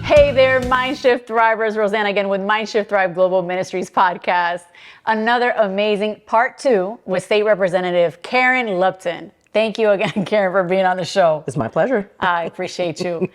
Hey there, MindShift Thrivers. Rosanna again with MindShift Thrive Global Ministries podcast. Another amazing part 2 with State Representative Karen Lupton. Thank you again, Karen, for being on the show. It's my pleasure. I appreciate you.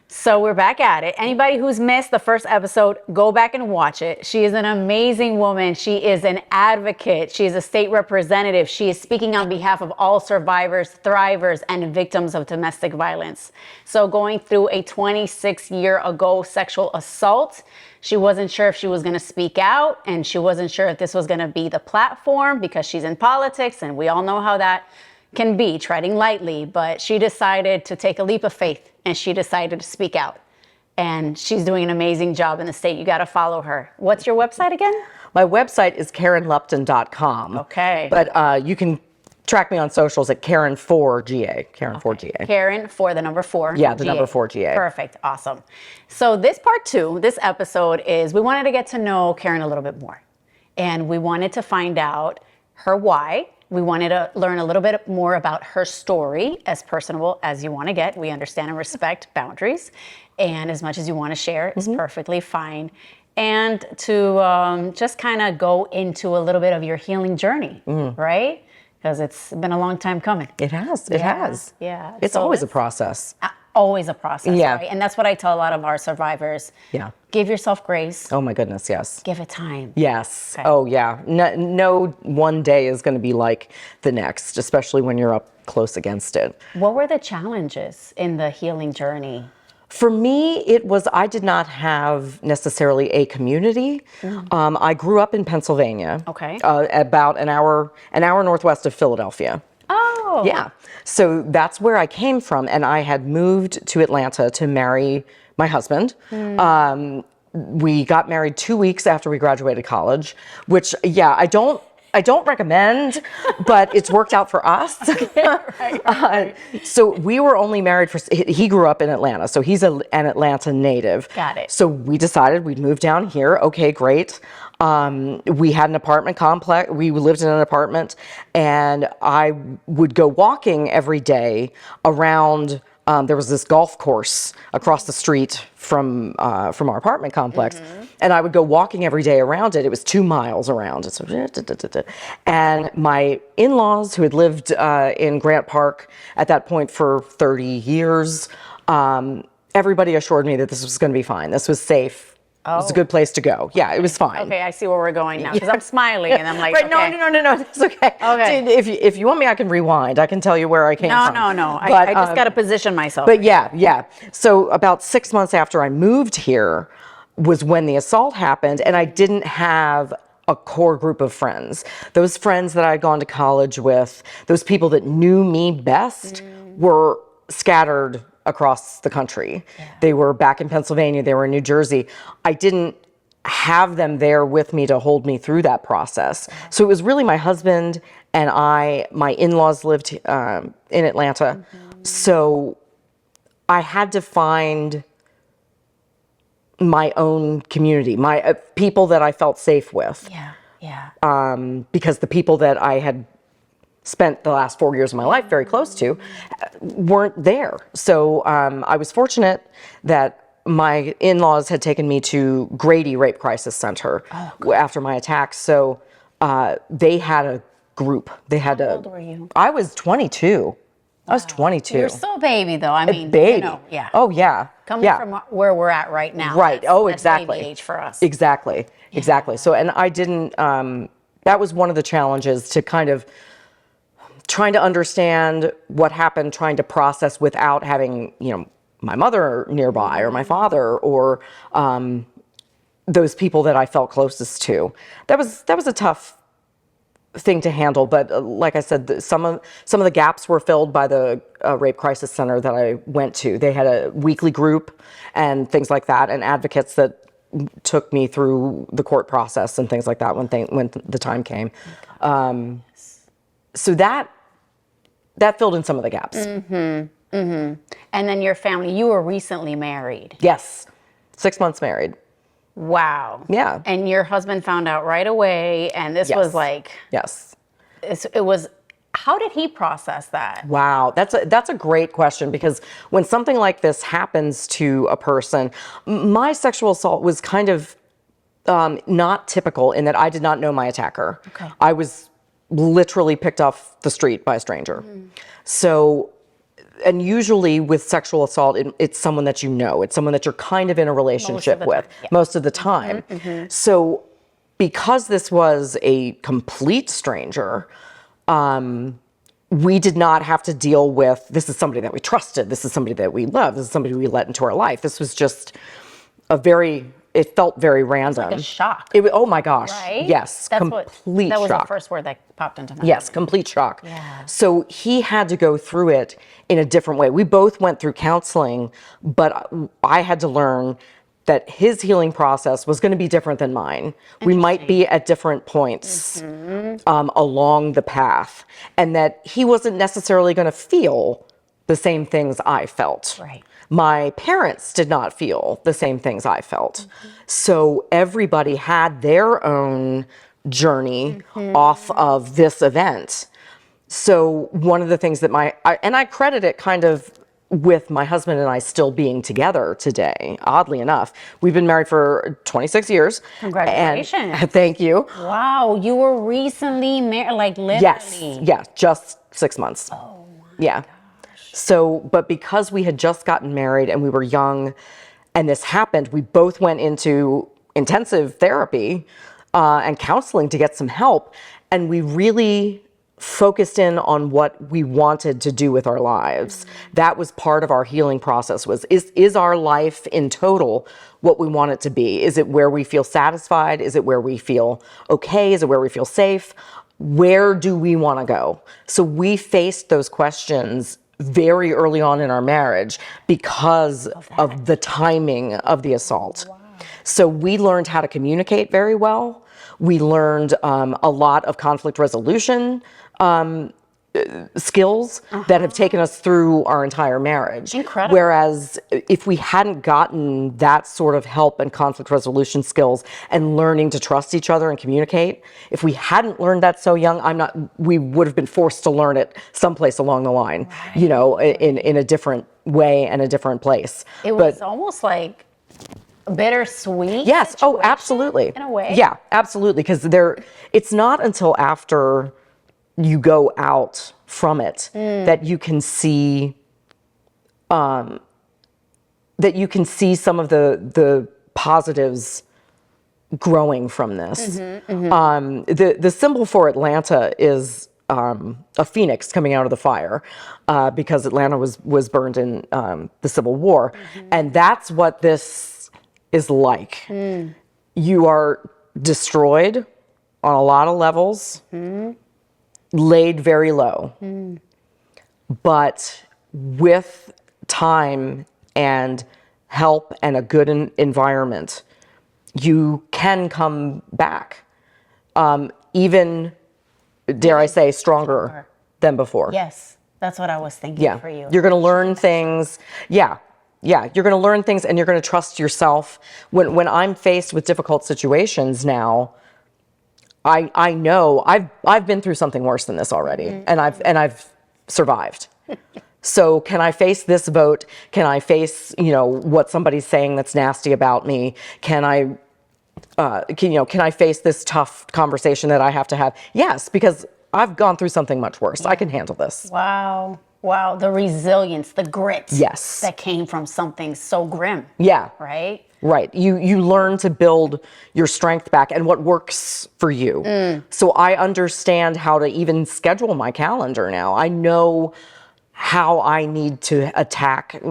So we're back at it. Anybody who's missed the first episode, go back and watch it. She is an amazing woman. She is an advocate. She is a state representative. She is speaking on behalf of all survivors, thrivers, and victims of domestic violence. So going through a 26-year-ago sexual assault, she wasn't sure if she was going to speak out, and she wasn't sure if this was going to be the platform because she's in politics, and we all know how that can be, treading lightly, but she decided to take a leap of faith and she decided to speak out. And she's doing an amazing job in the state. You got to follow her. What's your website again? My website is KarenLupton.com. Okay. But you can track me on socials at Karen4GA. Karen4GA. Karen for the number 4. Yeah, the number 4GA. Perfect. Awesome. So this part 2, this episode is we wanted to get to know Karen a little bit more. And we wanted to find out her why. We wanted to learn a little bit more about her story, as personable as you want to get. We understand and respect boundaries, and as much as you want to share is perfectly fine. And to just kind of go into a little bit of your healing journey, right? Because it's been a long time coming. It has. It has. Yeah. It's always a process. Always a process, Yeah. right? And that's what I tell a lot of our survivors. Yeah. Give yourself grace. Oh my goodness, yes. Give it time. Yes. Okay. Oh yeah. No one day is going to be like the next, especially when you're up close against it. What were the challenges in the healing journey? For me, I did not have necessarily a community. I grew up in Pennsylvania. Okay. About an hour northwest of Philadelphia. Oh. Yeah. So that's where I came from. And I had moved to Atlanta to marry my husband. We got married 2 weeks after we graduated college, which, yeah, I don't recommend, but it's worked out for us. Right. So we were only married he grew up in Atlanta, so he's an Atlanta native. Got it. So we decided we'd move down here. Okay, great. We had an apartment complex. We lived in an apartment, and I would go walking every day around. There was this golf course across the street from our apartment complex, and I would go walking every day around it. It was 2 miles around. And my in-laws, who had lived in Grant Park at that point for 30 years, everybody assured me that this was going to be fine. This was safe. It was a good place to go. Yeah, it was fine. Okay, I see where we're going now, because I'm smiling and I'm like, right, okay. No, that's okay. Okay. If you want me, I can rewind. I can tell you where I came from. No. But, I just got to position myself. But yeah. So about 6 months after I moved here was when the assault happened, and I didn't have a core group of friends. Those friends that I had gone to college with, those people that knew me best, were scattered across the country. Yeah. They were back in Pennsylvania, they were in New Jersey. I didn't have them there with me to hold me through that process. So it was really my husband and my in-laws lived in Atlanta. So I had to find my own community, my people that I felt safe with. Yeah. Because the people that I had spent the last 4 years of my life very close to weren't there. So I was fortunate that my in-laws had taken me to Grady Rape Crisis Center after my attack. So they had a group. How old were you? I was 22. I was 22. You're still a baby, though. I mean, baby. Yeah. Oh, yeah. Coming from where we're at right now. Right. That's Exactly. baby age for us. Exactly. So, and I didn't, that was one of the challenges, to kind of trying to understand what happened, trying to process without having, my mother nearby or my father or those people that I felt closest to. That was a tough thing to handle, but like I said, some of the gaps were filled by the Rape Crisis Center that I went to. They had a weekly group and things like that, and advocates that took me through the court process and things like that when the time came. So that filled in some of the gaps. And then your family, you were recently married. Yes, 6 months married. Wow. Yeah. And your husband found out right away, and this was like... Yes. It was How did he process that? Wow, that's a great question, because when something like this happens to a person, my sexual assault was kind of not typical in that I did not know my attacker. Okay. I was literally picked off the street by a stranger. So, and usually with sexual assault, it's someone that you know. It's someone that you're kind of in a relationship with most of the time. So because this was a complete stranger, we did not have to deal with, this is somebody that we trusted, this is somebody that we loved, this is somebody we let into our life. This was just it felt very random. Like a shock. Oh my gosh. Right? Yes, That complete was shock. the first word that popped into my Yes, mind. complete shock. Yeah. So he had to go through it in a different way. We both went through counseling, but I had to learn that his healing process was going to be different than mine. We might be at different points along the path, and that he wasn't necessarily going to feel the same things I felt. Right. My parents did not feel the same things I felt. So everybody had their own journey off of this event. So one of the things that I credit it kind of with my husband and I still being together today, oddly enough. We've been married for 26 years. Congratulations. And, thank you. Wow, you were recently married, like literally. Yes, just 6 months. Oh my Yeah. So, but because we had just gotten married and we were young and this happened, we both went into intensive therapy and counseling to get some help. And we really focused in on what we wanted to do with our lives. That was part of our healing process, is our life in total what we want it to be? Is it where we feel satisfied? Is it where we feel okay? Is it where we feel safe? Where do we want to go? So we faced those questions very early on in our marriage because of the timing of the assault. Wow. So we learned how to communicate very well. We learned a lot of conflict resolution skills that have taken us through our entire marriage. Incredible. Whereas if we hadn't gotten that sort of help and conflict resolution skills and learning to trust each other and communicate, if we hadn't learned that so young, we would have been forced to learn it someplace along the line, you know, in a different way and a different place. It was almost like bittersweet. Yes. Oh, situation, absolutely. in a way. Yeah, absolutely. Because it's not until after you go out from it that you can see some of the positives growing from this. The symbol for Atlanta is a phoenix coming out of the fire, because Atlanta was burned in the Civil War, and that's what this is like. You are destroyed on a lot of levels, laid very low, but with time and help and a good environment, you can come back, even, dare I say, stronger than before. Yes, that's what I was thinking for you. You're going to learn things. Yeah, you're going to learn things, and you're going to trust yourself. When I'm faced with difficult situations now, I know I've been through something worse than this already, and I've survived. So can I face this vote? Can I face, what somebody's saying that's nasty about me? Can I face this tough conversation that I have to have? Yes, because I've gone through something much worse. I can handle this. Wow. The resilience, the grit. Yes. That came from something so grim. Yeah. Right? Right. You learn to build your strength back and what works for you. So I understand how to even schedule my calendar now. I know how I need to attack,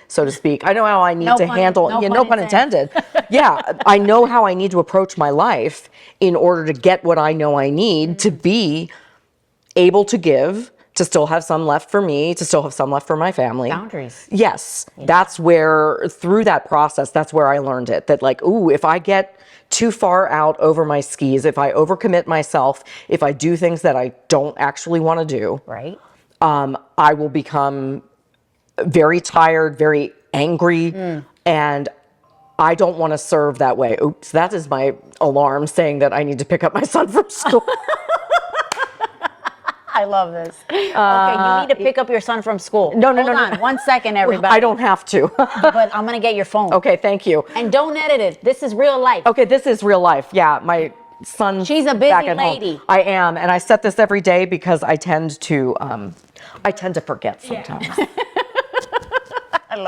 so to speak. I know how I need to handle, no pun intended. Yeah, I know how I need to approach my life in order to get what I know I need to be able to give, to still have some left for me, to still have some left for my family. Boundaries. Yes, that's where, through that process, that's where I learned it. That if I get too far out over my skis, if I overcommit myself, if I do things that I don't actually want to do, right, I will become very tired, very angry, and I don't want to serve that way. Oops, that is my alarm saying that I need to pick up my son from school. I love this. Okay, you need to pick up your son from school. No, Hold on, 1 second, everybody. I don't have to. But I'm going to get your phone. Okay, thank you. And don't edit it. This is real life. Okay, this is real life. Yeah, my son. She's a busy back at lady. Home. I am, and I set this every day because I tend to forget sometimes.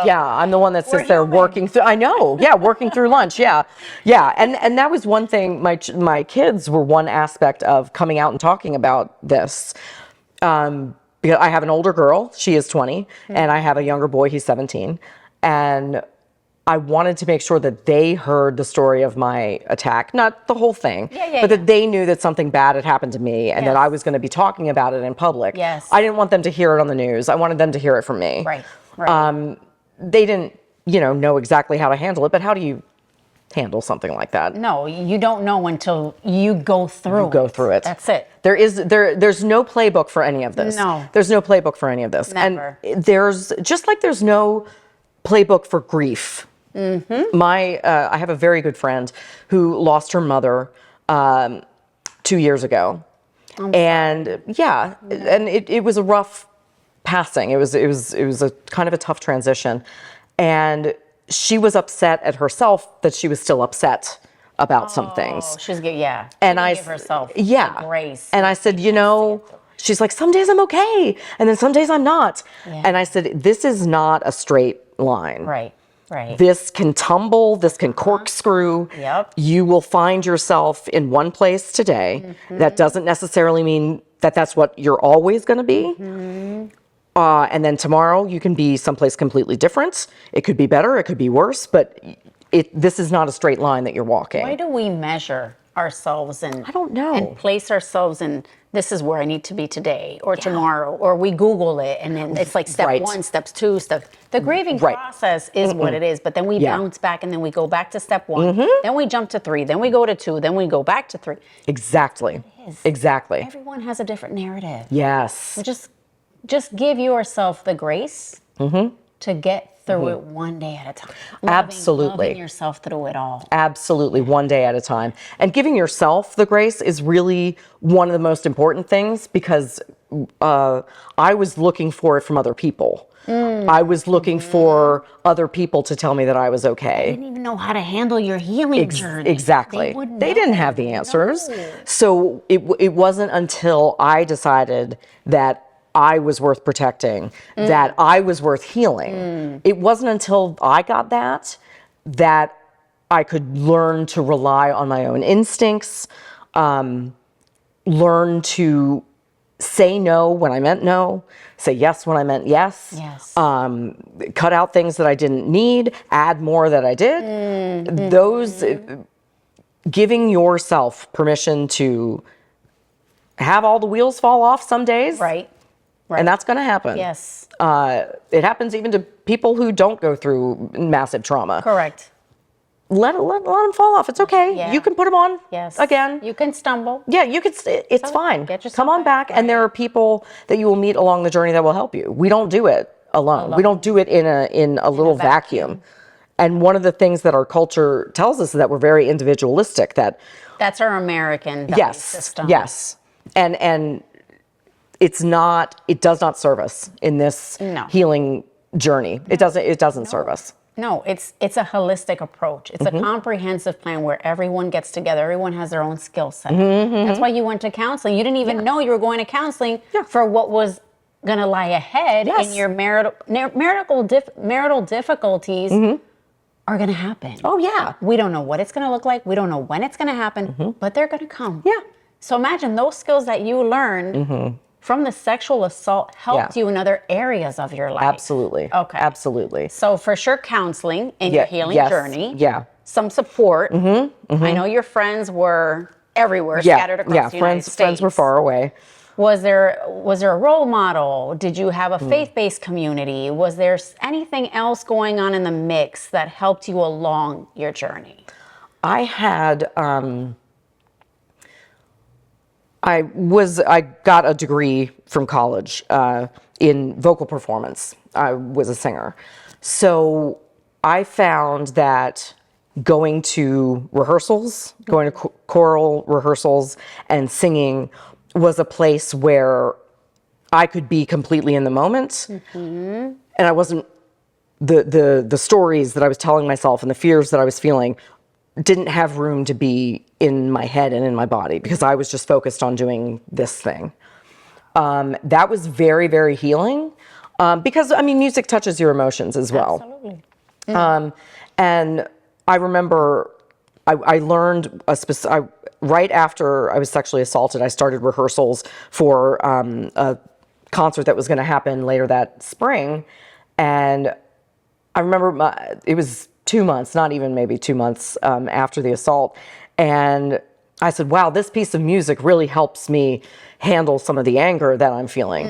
Yeah, I'm the one that sits there working through. I know. Yeah, working through lunch. Yeah, yeah. And that was one thing. My kids were one aspect of coming out and talking about this. Because I have an older girl. She is 20, and I have a younger boy. He's 17, and I wanted to make sure that they heard the story of my attack, not the whole thing, but that they knew that something bad had happened to me and that I was going to be talking about it in public. Yes. I didn't want them to hear it on the news. I wanted them to hear it from me. Right. Right. They didn't, know exactly how to handle it, but how do you handle something like that? No, you don't know until you go through it. That's it. There's no playbook for any of this. No. There's no playbook for any of this. Never. And there's no playbook for grief. Mm-hmm. I have a very good friend who lost her mother 2 years ago. And it was a rough passing. It was a kind of a tough transition. And she was upset at herself that she was still upset about some things. She's good, yeah. And I I give herself yeah. the grace. And I said, she's like, some days I'm okay, and then some days I'm not. Yeah. And I said, this is not a straight line. Right. Right. This can tumble, this can corkscrew. Yep. You will find yourself in one place today. Mm-hmm. That doesn't necessarily mean that that's what you're always going to be. Mm-hmm. And then tomorrow you can be someplace completely different. It could be better, it could be worse, but this is not a straight line that you're walking. Why do we measure ourselves and I don't know. And place ourselves in this is where I need to be today or tomorrow, or we Google it and then it's like step 1, steps 2, the grieving process is what it is, but then we bounce back and then we go back to step 1, then we jump to 3, then we go to 2, then we go back to 3. Exactly. Exactly. Everyone has a different narrative. Yes. So just give yourself the grace to get through it one day at a time. Loving yourself through it all. Absolutely, one day at a time. And giving yourself the grace is really one of the most important things, because I was looking for it from other people. I was looking for other people to tell me that I was okay. They didn't even know how to handle your healing journey. Exactly. They didn't have the answers. No. So it wasn't until I decided that I was worth protecting, that I was worth healing. It wasn't until I got that I could learn to rely on my own instincts, learn to say no when I meant no, say yes when I meant yes, cut out things that I didn't need, add more that I did. Those, giving yourself permission to have all the wheels fall off some days. Right. And that's going to happen. Yes. It happens even to people who don't go through massive trauma. Correct. Let them fall off. It's okay. Yeah. You can put them on again. You can stumble. Yeah, you can. It's fine. Come on back. And there are people that you will meet along the journey that will help you. We don't do it alone. We don't do it in a little vacuum. And one of the things that our culture tells us is that we're very individualistic. That's our American value system. Yes. And it does not serve us in this healing journey. It doesn't serve us. No, it's a holistic approach. It's a comprehensive plan where everyone gets together. Everyone has their own skill set. That's why you went to counseling. You didn't even know you were going to counseling for what was going to lie ahead in your marital difficulties are going to happen. Oh, yeah. We don't know what it's going to look like. We don't know when it's going to happen, but they're going to come. Yeah. So imagine those skills that you learned from the sexual assault helped you in other areas of your life. Absolutely. Okay. Absolutely. So for sure, counseling in your healing journey. Yeah. Some support. I know your friends were everywhere, scattered across the United States. Friends were far away. Was there a role model? Did you have a faith-based community? Was there anything else going on in the mix that helped you along your journey? I had, I got a degree from college in vocal performance. I was a singer. So I found that going to rehearsals, going to choral rehearsals and singing was a place where I could be completely in the moment, and I wasn't, the stories that I was telling myself and the fears that I was feeling didn't have room to be in my head and in my body, because I was just focused on doing this thing. That was very, very healing, because, I mean, music touches your emotions as well. Absolutely. And I remember I learned right after I was sexually assaulted, I started rehearsals for a concert that was going to happen later that spring. And I remember it was 2 months, not even maybe 2 months after the assault. And I said, wow, this piece of music really helps me handle some of the anger that I'm feeling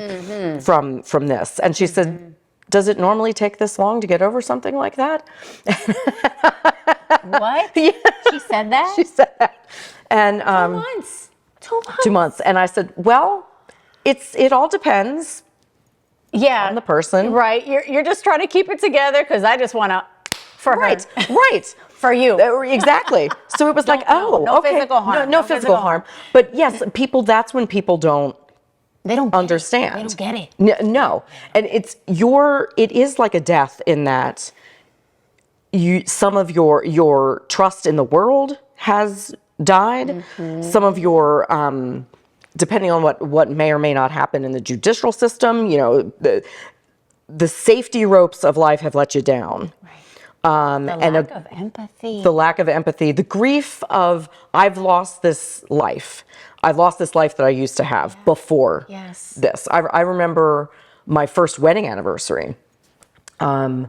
from this. And she said, does it normally take this long to get over something like that? What? Yeah. She said that? She said that. And 2 months. 2 months. 2 months. And I said, well, it all depends Yeah. on the person. Right. You're just trying to keep it together because I just want to, for Right, her. right. For you. Exactly. So it was like, no okay. physical harm. No physical harm. But yes, that's when people don't They don't understand. They don't get it. No. And it is like a death in that some of your trust in the world has died. Some of your, depending on what may or may not happen in the judicial system, the safety ropes of life have let you down. The lack of empathy. The grief of, I've lost this life. I've lost this life that I used to have before this. I remember my first wedding anniversary. I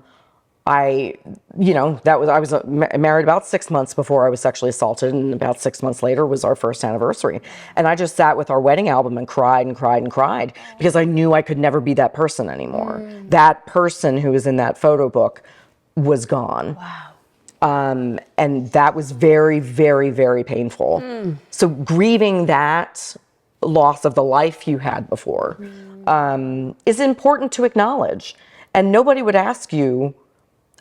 was married about 6 months before I was sexually assaulted, and about 6 months later was our first anniversary. And I just sat with our wedding album and cried and cried and cried, because I knew I could never be that person anymore. That person who was in that photo book was gone. Wow. And that was very, very, very painful. So grieving that loss of the life you had before is important to acknowledge. And nobody would ask you,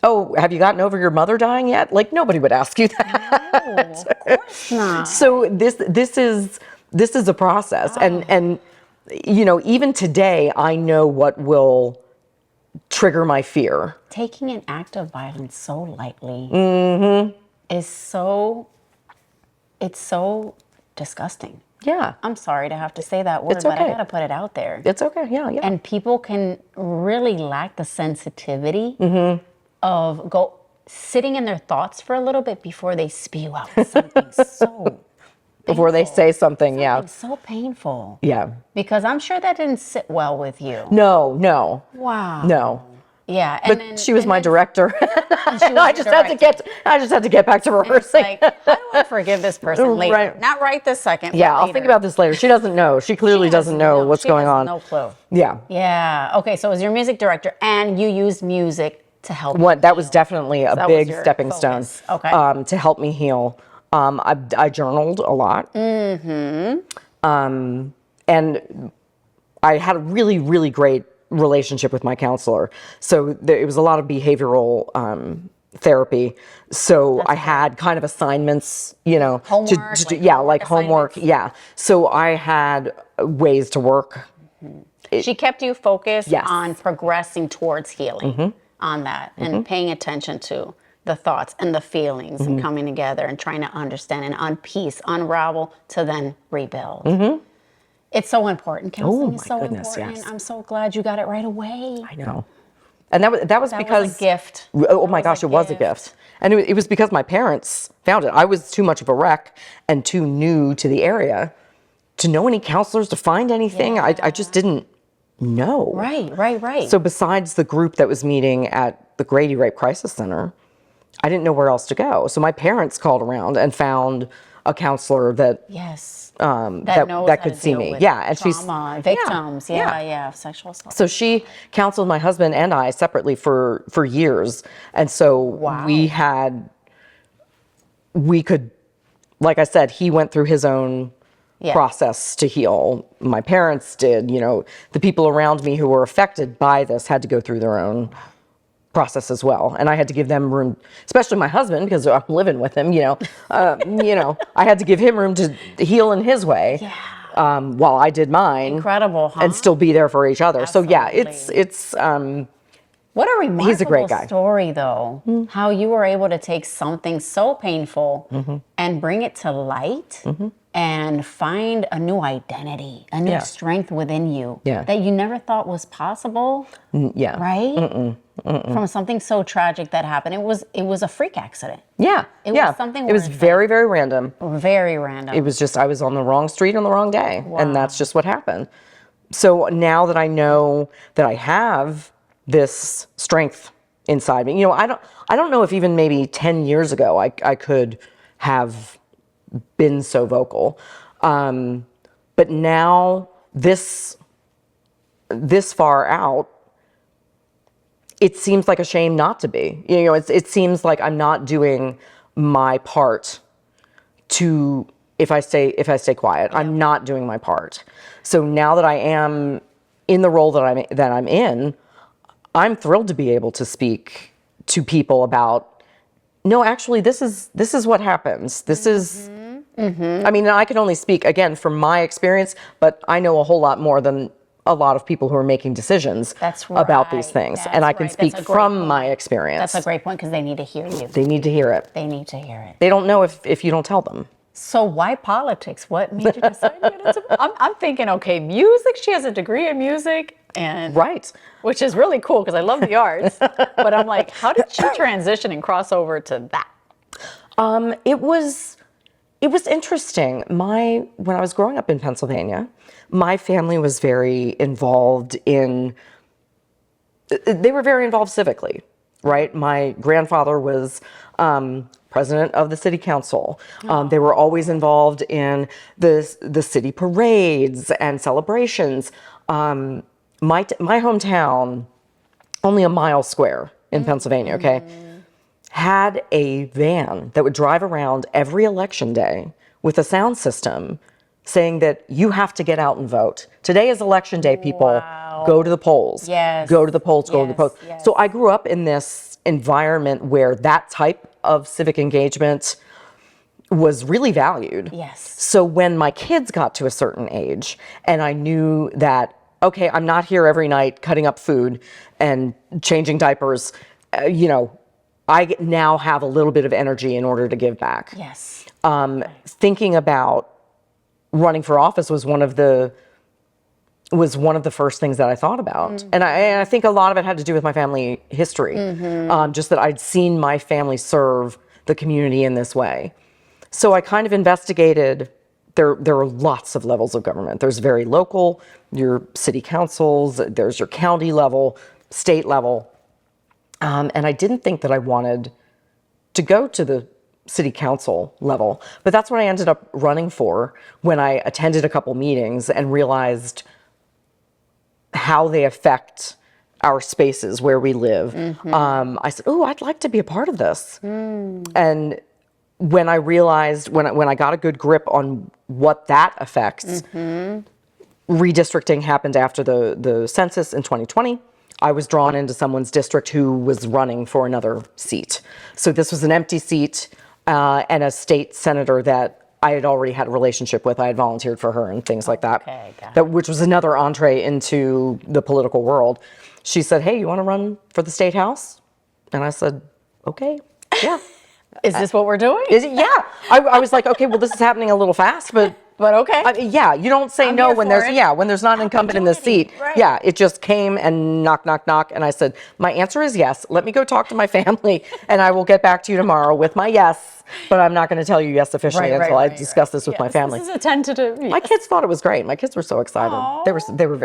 oh, have you gotten over your mother dying yet? Like, nobody would ask you that. No, of course not. So this is a process. And even today, I know what will trigger my fear. Taking an act of violence so lightly is it's so disgusting. Yeah. I'm sorry to have to say that word, It's but I okay. gotta put it out there. It's okay. Yeah. And people can really lack the sensitivity of sitting in their thoughts for a little bit before they spew out something so Before they say something, Something so painful. Yeah. Because I'm sure that didn't sit well with you. No. Wow. No. Yeah. But she was my director. I just had to get back to rehearsing. It's like, how do I forgive this person later? Right. Not right this second. Yeah, but I'll later. think about this later. She doesn't know. She clearly doesn't know what's going on. No clue. Yeah. Yeah. Okay. So as your music director, and you used music to help. That was definitely a that big was your stepping focus. stone. Okay. To help me heal. I journaled a lot. And I had a really, really great relationship with my counselor. So it was a lot of behavioral therapy. So I had kind of assignments, Homework, to do, like like homework. assignments. Yeah. So I had ways to work. She kept you focused Yes. on progressing towards healing on that and paying attention to the thoughts and the feelings and coming together and trying to understand and unravel to then rebuild. It's so important. Counseling is so goodness, important. yes. I'm so glad you got it right away. I know. And that was because Was a gift. Oh my gosh, it was a gift. And it was because my parents found it. I was too much of a wreck and too new to the area to know any counselors, to find anything. I just didn't know. Right. So besides the group that was meeting at the Grady Rape Crisis Center, I didn't know where else to go. So my parents called around and found a counselor that Yes. knows that that could how to see deal me. with Yeah, and trauma, victims. Yeah, sexual assault. So she counseled my husband and I separately for years. And so we could, like I said, he went through his own process to heal. My parents did, the people around me who were affected by this had to go through their own process as well. And I had to give them room, especially my husband, because I'm living with him, I had to give him room to heal in his way. while I did mine. Incredible, huh? And still be there for each other. Absolutely. So yeah, it's what a remarkable he's a great guy. story, though. How you were able to take something so painful and bring it to light and find a new identity, a new strength within you that you never thought was possible. Yeah. Right? From something so tragic that happened. It was a freak accident. Yeah. It was something It was very, very random. Very random. It was just I was on the wrong street on the wrong day. And that's just what happened. So now that I know that I have this strength inside me, I don't know if even maybe 10 years ago I could have been so vocal. But now this far out, it seems like a shame not to be. It seems like I'm not doing my part to, if I stay quiet, I'm not doing my part. So now that I am in the role that I'm in, I'm thrilled to be able to speak to people about, no, actually, this is what happens. This is, I mean, I can only speak, again, from my experience, but I know a whole lot more than a lot of people who are making decisions about these things. And I can speak from my experience. That's a great point, because they need to hear you. They need to hear it. They need to hear it. They don't know if you don't tell them. So why politics? What made you decide to get into I'm thinking, okay, music. She has a degree in music, and right, which is really cool because I love the arts. But I'm like, how did she transition and cross over to that? It was interesting. When I was growing up in Pennsylvania, my family was very involved they were very involved civically, right? My grandfather was president of the city council. They were always involved in the city parades and celebrations. My hometown, only a mile square in Pennsylvania, okay, had a van that would drive around every election day with a sound system saying that you have to get out and vote. Today is election day, people. Wow. Go to the polls. Yes. Go to the polls, go to the polls. Yes. So I grew up in this environment where that type of civic engagement was really valued. Yes. So when my kids got to a certain age and I knew that, okay, I'm not here every night cutting up food and changing diapers, I now have a little bit of energy in order to give back. Yes. Thinking about running for office was one of the first things that I thought about. And I think a lot of it had to do with my family history. Just that I'd seen my family serve the community in this way. So I kind of investigated, there are lots of levels of government. There's very local, your city councils, there's your county level, state level. And I didn't think that I wanted to go to the city council level, but that's what I ended up running for when I attended a couple meetings and realized how they affect our spaces where we live. I said, oh, I'd like to be a part of this. And when I realized, when I got a good grip on what that affects, redistricting happened after the census in 2020. I was drawn into someone's district who was running for another seat. So this was an empty seat and a state senator that I had already had a relationship with. I had volunteered for her and things like that. Okay, got it. Which was another entree into the political world. She said, hey, you want to run for the state house? And I said, okay, yeah. Is this what we're doing? Is it? Yeah. I was like, okay, well, this is happening a little fast, but okay. yeah, you don't say no when there's when there's not an incumbent in the seat. Right. Yeah, it just came and knock, knock, knock. And I said, my answer is yes. Let me go talk to my family and I will get back to you tomorrow with my yes. But I'm not going to tell you yes officially until I discuss this with my family. This is a tentative. Yes. My kids thought it was great. My kids were so excited. They were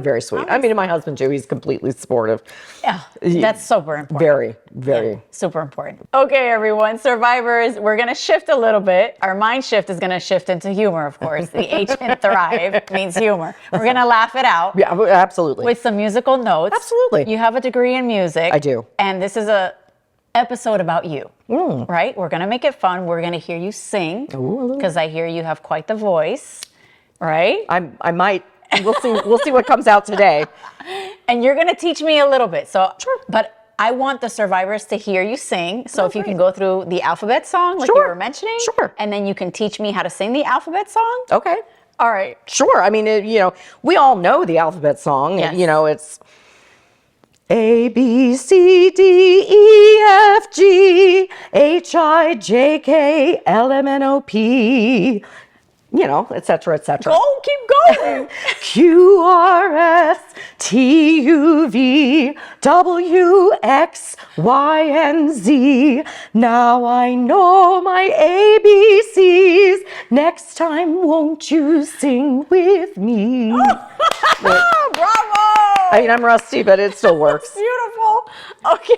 very sweet. I mean, my husband too, he's completely supportive. Yeah, that's super important. Very, very. Super important. Okay, everyone, survivors, we're going to shift a little bit. Our mind shift is going to shift into humor, of course. The H in thrive means humor. We're going to laugh it out. Yeah, absolutely. With some musical notes. Absolutely. You have a degree in music. I do. And this is a episode about you, right? We're going to make it fun. We're going to hear you sing because I hear you have quite the voice, right? I might. We'll see what comes out today. And you're going to teach me a little bit. So, but I want the survivors to hear you sing. So if you can go through the alphabet song, like you were mentioning. Sure. And then you can teach me how to sing the alphabet song. Okay. All right. Sure. I mean, we all know the alphabet song. Yes. It's A, B, C, D, E, F, G, H, I, J, K, L, M, N, O, P, et cetera, et cetera. Oh, keep going. Q, R, S, T, U, V, W, X, Y, and Z. Now I know my ABCs. Next time, won't you sing with me? Bravo. I mean, I'm rusty, but it still works. Beautiful. Okay.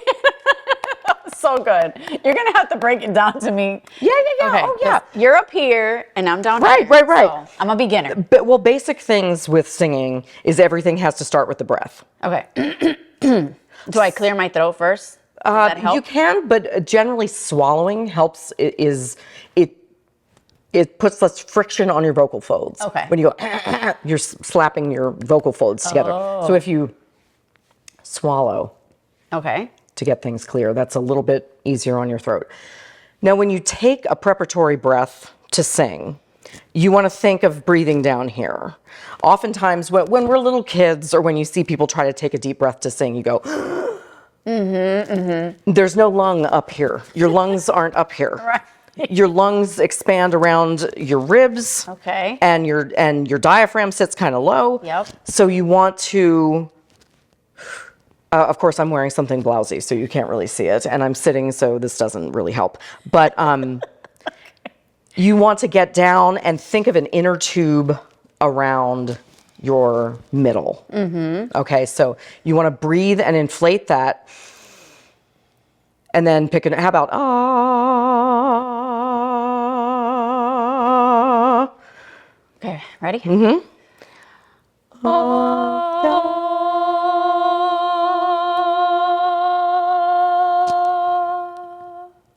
So good. You're going to have to break it down to me. Yeah. Okay. Oh, yeah. You're up here and I'm down Right, here. right. So I'm a beginner. But, well, basic things with singing is everything has to start with the breath. Okay. Do I clear my throat first? Does that help? You can, but generally swallowing helps. It puts less friction on your vocal folds. Okay. When you go, you're slapping your vocal folds together. Oh. So if you swallow Okay. to get things clear, that's a little bit easier on your throat. Now, when you take a preparatory breath to sing, you want to think of breathing down here. Oftentimes, when we're little kids or when you see people try to take a deep breath to sing, you go, There's no lung up here. Your lungs aren't up here. Right. Your lungs expand around your ribs. Okay. And your diaphragm sits kind of low. Yep. So you want to, of course, I'm wearing something blousy, so you can't really see it. And I'm sitting, so this doesn't really help. But you want to get down and think of an inner tube around your middle. Mm-hmm. Okay, so you want to breathe and inflate that. And then how about ah? Okay. Ready? Mm-hmm.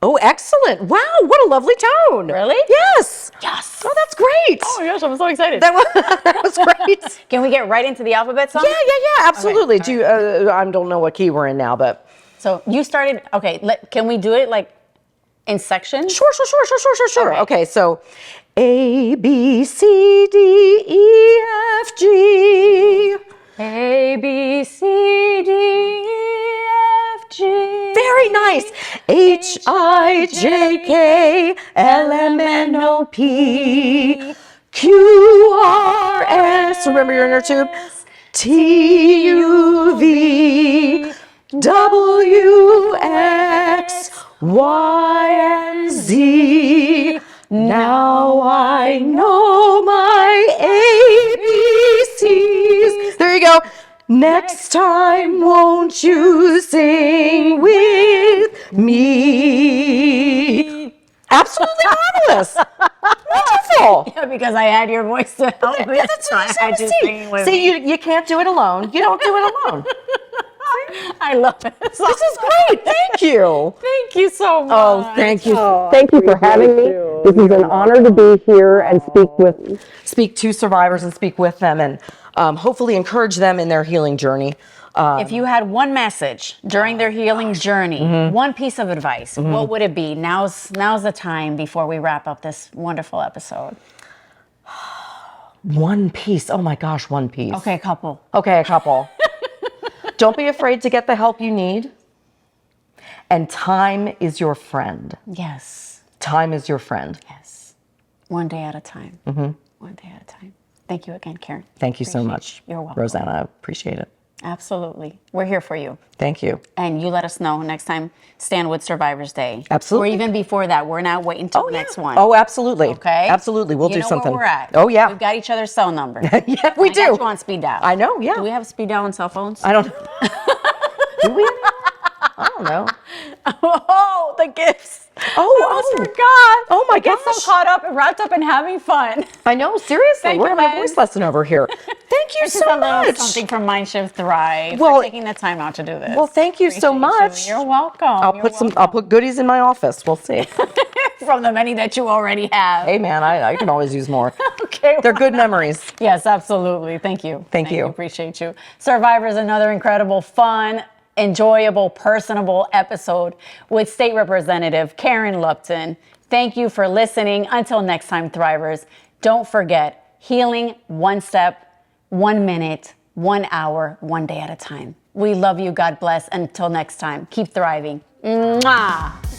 Oh, excellent. Wow, what a lovely tone. Really? Yes. Yes. Oh, that's great. Oh my gosh, I'm so excited. That was great. Can we get right into the alphabet song? Yeah, absolutely. Okay, Do you, I don't know what key we're in now, but. So you started, okay, can we do it like in sections? Sure. Okay. Okay, so A, B, C, D, E, F, G. A, B, C, D, E, F, G. Very nice. H, I, J, K, L, M, N, O, P, Q, R, S. Remember your inner tube? T, U, V, W, X, Y, and Z. Now I know my ABCs. There you go. Next time, won't you sing with me? Absolutely marvelous. Wonderful. Yeah, because I had your voice to help me. That's So I what had you singing with See, me. you can't do it alone. You don't do it alone. I love it. This is great. Thank you. Thank you so much. Oh, thank you. Oh, Thank you for having me. This is an honor to be here and speak to survivors and speak with them and hopefully encourage them in their healing journey. If you had one message during their healing journey, one piece of advice, what would it be? Now's the time before we wrap up this wonderful episode. One piece. Oh my gosh, one piece. Okay, couple. Okay, a couple. Don't be afraid to get the help you need. And time is your friend. Yes. Time is your friend. Yes. One day at a time. One day at a time. Thank you again, Karen. Thank you so much. You're welcome. Rosanna, I appreciate it. Absolutely. We're here for you. Thank you. And you let us know next time Stand with Survivors Day. Absolutely. Or even before that. We're not waiting until the next one. Oh, absolutely. Okay. Absolutely. We'll You do know something. Where we're at. Oh, yeah. We've got each other's cell number. Yeah, we I do. got you on speed dial. I know, yeah. Do we have speed dial on cell phones? I don't know. Do we? I don't know. Oh, the gifts. I almost Oh. forgot. Oh, my I get gosh. so caught up and wrapped up in having fun. I know, seriously. Thank We're you, having a Len. voice lesson over here. Thank you This is so a little much. something from MindShift Thrive Well, for taking the time out to do this. Well, thank you so Appreciate you. much. You're welcome. I'll put goodies in my office. We'll see. from the many that you already have. Hey, man, I can always use more. Okay. They're good memories. Yes, absolutely. Thank you. Thank you. Appreciate you. Survivors, another incredible, fun, enjoyable, personable episode with State Representative Karen Lupton. Thank you for listening. Until next time, Thrivers, don't forget, healing one step, 1 minute, 1 hour, 1 day at a time. We love you. God bless. Until next time, keep thriving. Mwah!